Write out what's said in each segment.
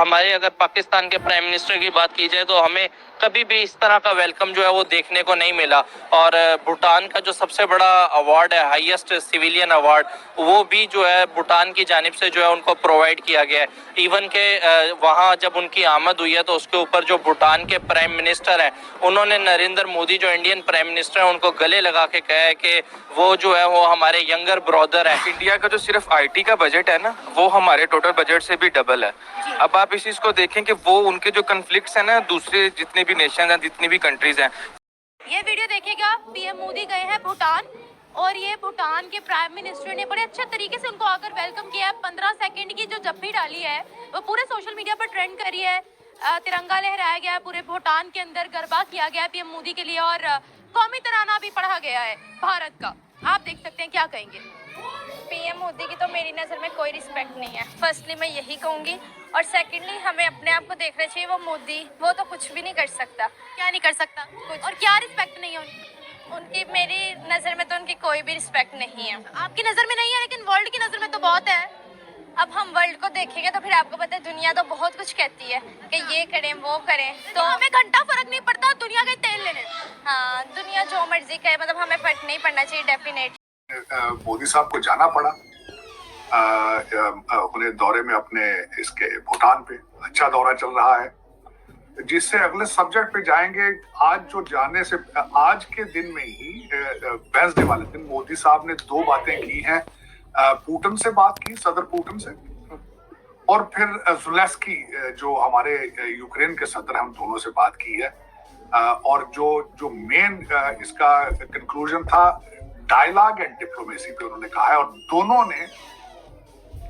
हमारे अगर पाकिस्तान के प्राइम मिनिस्टर की बात की जाए तो हमें कभी भी इस तरह का वेलकम जो है वो देखने को नहीं मिला। और भूटान का जो सबसे बड़ा अवार्ड है, हाईएस्ट सिविलियन अवार्ड, वो भी जो है भूटान की जानिब से जो है उनको प्रोवाइड किया गया है। इवन के वहाँ जब उनकी आमद हुई है तो उसके ऊपर जो भूटान के प्राइम मिनिस्टर हैं, उन्होंने नरेंद्र मोदी जो इंडियन प्राइम मिनिस्टर हैं उनको गले लगा के कहा है कि वो जो है वो हमारे यंगर ब्रदर है। इंडिया का जो सिर्फ आईटी का बजट है ना, वो हमारे टोटल बजट से भी डबल है। अब आप इस चीज को देखें कि वो उनके जो कन्फ्लिक्ट्स हैं ना दूसरे जितने भी नेशन हैं, जितनी भी कंट्रीज हैं। ये वीडियो देखिएगा, पीएम मोदी गए हैं भूटान और ये भूटान के प्राइम मिनिस्टर ने बड़े अच्छे तरीके से उनको आकर वेलकम किया है। 15 सेकंड की जो जप्पी डाली है वो पूरे सोशल मीडिया पर ट्रेंड करी है। तिरंगा लहराया गया है, पूरे भूटान के अंदर गरबा किया गया है पीएम मोदी के लिए और कौमी तराना भी पढ़ा गया है भारत का। आप देख सकते हैं, क्या कहेंगे? पीएम मोदी की तो मेरी नज़र में कोई रिस्पेक्ट नहीं है। फर्स्टली मैं यही कहूँगी और सेकंडली हमें अपने आप को देखना चाहिए। वो मोदी वो तो कुछ भी नहीं कर सकता। क्या नहीं कर सकता कुछ? और क्या रिस्पेक्ट नहीं है उनकी? मेरी नज़र में तो उनकी कोई भी रिस्पेक्ट नहीं है। आपकी नज़र में नहीं है लेकिन वर्ल्ड की नज़र में तो बहुत है। अब हम वर्ल्ड को देखेंगे तो फिर आपको पता है दुनिया तो बहुत कुछ कहती है कि ये करें वो करें, तो हमें घंटा फर्क नहीं पड़ता दुनिया का तेल लेने। हाँ, दुनिया जो मर्जी कहे, मतलब हमें फर्क नहीं पड़ना चाहिए डेफिनेट। मोदी साहब को जाना पड़ा उन्हें दौरे में अपने इसके भूटान पे। अच्छा दौरा चल रहा है, जिससे अगले सब्जेक्ट पे जाएंगे। आज जो जाने से आज के दिन में ही वेडनेसडे वाले दिन मोदी साहब ने 2 बातें की हैं। पुतिन से बात की, सदर पुतिन से, और फिर ज़ेलेंस्की जो हमारे यूक्रेन के सदर हैं, हम दोनों से बात की है। और जो मेन इसका कंक्लूजन था, डायलॉग एंड डिप्लोमेसी पे उन्होंने कहा है। और दोनों ने,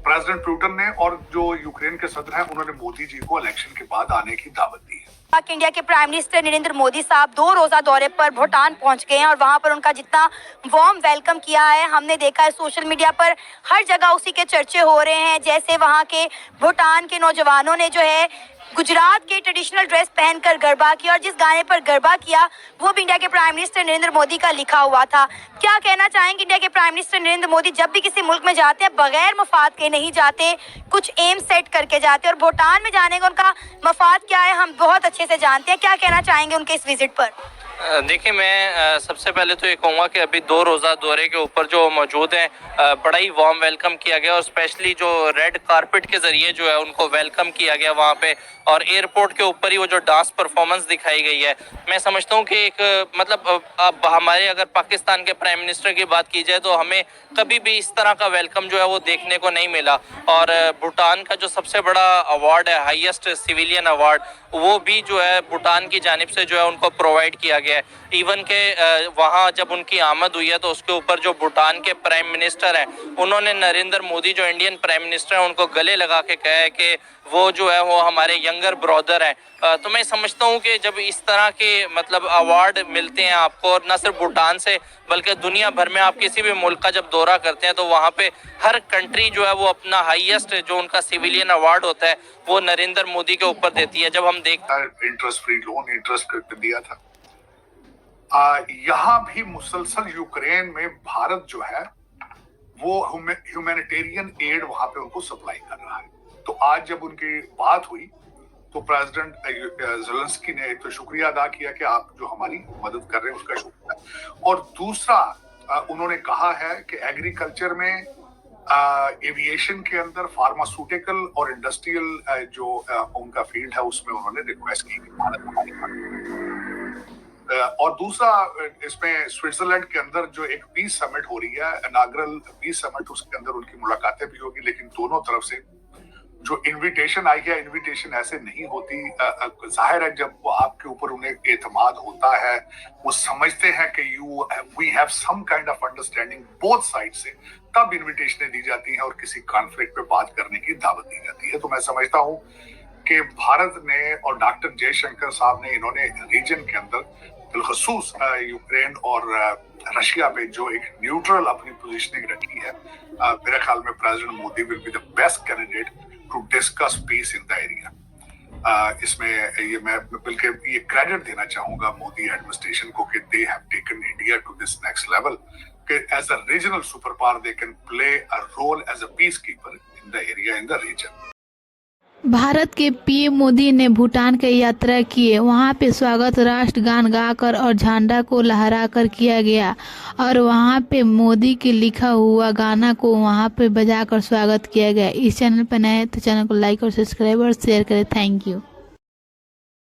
प्रेसिडेंट पुतिन ने और जो यूक्रेन के सदर हैं, उन्होंने मोदी जी को इलेक्शन के बाद आने की दावत दी है। इंडिया के प्राइम मिनिस्टर नरेंद्र मोदी साहब 2 रोजा दौरे पर भूटान पहुंच गए हैं और वहां पर उनका जितना वार्म वेलकम किया है हमने देखा है सोशल मीडिया पर, हर जगह उसी के चर्चे हो रहे हैं। जैसे वहां के भूटान के नौजवानों ने जो है गुजरात के ट्रेडिशनल ड्रेस पहनकर गरबा किया और जिस गाने पर गरबा किया वो भी इंडिया के प्राइम मिनिस्टर नरेंद्र मोदी का लिखा हुआ था। क्या कहना चाहेंगे? इंडिया के प्राइम मिनिस्टर नरेंद्र मोदी जब भी किसी मुल्क में जाते हैं बगैर मफाद के नहीं जाते, कुछ एम सेट करके जाते हैं और भूटान में जाने का उनका मफाद क्या है हम बहुत अच्छे से जानते हैं। क्या कहना चाहेंगे उनके इस विजिट पर? देखिए, मैं सबसे पहले तो ये कहूँगा कि अभी 2 रोज़ा दौरे के ऊपर जो मौजूद हैं, बड़ा ही वार्म वेलकम किया गया और स्पेशली जो रेड कारपेट के ज़रिए जो है उनको वेलकम किया गया वहाँ पे। और एयरपोर्ट के ऊपर ही वो जो डांस परफॉर्मेंस दिखाई गई है, मैं समझता हूँ कि एक मतलब अब हमारे अगर पाकिस्तान के प्राइम मिनिस्टर की बात की जाए तो हमें कभी भी इस तरह का वेलकम जो है वो देखने को नहीं मिला। और भूटान का जो सबसे बड़ा अवार्ड है, हाईएस्ट सिविलियन अवार्ड, वो भी जो है भूटान की जानिब से जो है उनको प्रोवाइड किया गया है। इवन के वहाँ जब उनकी आमद हुई है तो उसके ऊपर जो भूटान के प्राइम मिनिस्टर हैं, उन्होंने नरेंद्र मोदी जो इंडियन प्राइम मिनिस्टर हैं उनको गले लगा के कहा है कि वो जो है वो हमारे यंगर ब्रदर हैं। तो मैं समझता हूँ कि जब इस तरह के मतलब अवार्ड मिलते हैं आपको, और न सिर्फ भूटान से बल्कि दुनिया भर में आप किसी भी मुल्क का जब दौरा करते हैं तो वहाँ पे हर कंट्री जो है वो अपना हाईएस्ट जो उनका सिविलियन अवार्ड होता है वो नरेंद्र मोदी के ऊपर देती है। जब हम देखते इंटरेस्ट फ्री लोन इंटरेस्ट कर दिया था, यहाँ भी मुसलसल यूक्रेन में भारत जो है वो ह्यूमैनिटेरियन एड वहां पे उनको सप्लाई कर रहा है। तो आज जब उनकी बात हुई तो प्रेसिडेंट ज़ेलेंस्की ने एक तो शुक्रिया अदा किया कि आप जो हमारी मदद कर रहे हैं उसका शुक्रिया, और दूसरा उन्होंने कहा है कि एग्रीकल्चर में, एविएशन के अंदर, फार्मास्यूटिकल और इंडस्ट्रियल जो उनका फील्ड है उसमें उन्होंने रिक्वेस्ट की कि भारत हमारी और दूसरा इसमें स्विट्जरलैंड के अंदर जो एक पीस समिट हो रही है, इनाग्रल पीस समिट, उसके अंदर उनकी मुलाकातें भी होगी। लेकिन दोनों तरफ से जो इनविटेशन आई है, इनविटेशन ऐसे नहीं होती। जाहिर है जब वो आपके ऊपर उन्हें एतमाद होता है, वो समझते हैं कि we have some kind of understanding both side से, तब इनविटेशनें दी जाती हैं और किसी कॉन्फ्लिक्ट पे बात करने की दावत दी जाती है। तो मैं समझता हूँ कि भारत ने और डॉक्टर जयशंकर साहब ने, इन्होंने रीजन के अंदर बिलखसूस यूक्रेन और रशिया पे जो एक न्यूट्रल अपनी पोजीशनिंग रखी है, मेरे ख्याल में president Modi will be the best candidate to discuss peace in the area. इसमें ये मैं बल्कि ये क्रेडिट देना चाहूंगा मोदी एडमिनिस्ट्रेशन को कि they have taken India to this next level, कि as a regional super power they can play a role as a peacekeeper in the area, in the region. Bharat के पीएम मोदी ने भूटान की यात्रा किए। वहां पे स्वागत राष्ट्रगान गाकर और झंडा को लहराकर किया गया और वहां पे मोदी के लिखा हुआ गाना को वहां पे बजाकर स्वागत किया गया। इस चैनल पर नए हैं तो चैनल को लाइक और सब्सक्राइब और शेयर करें। Thank you.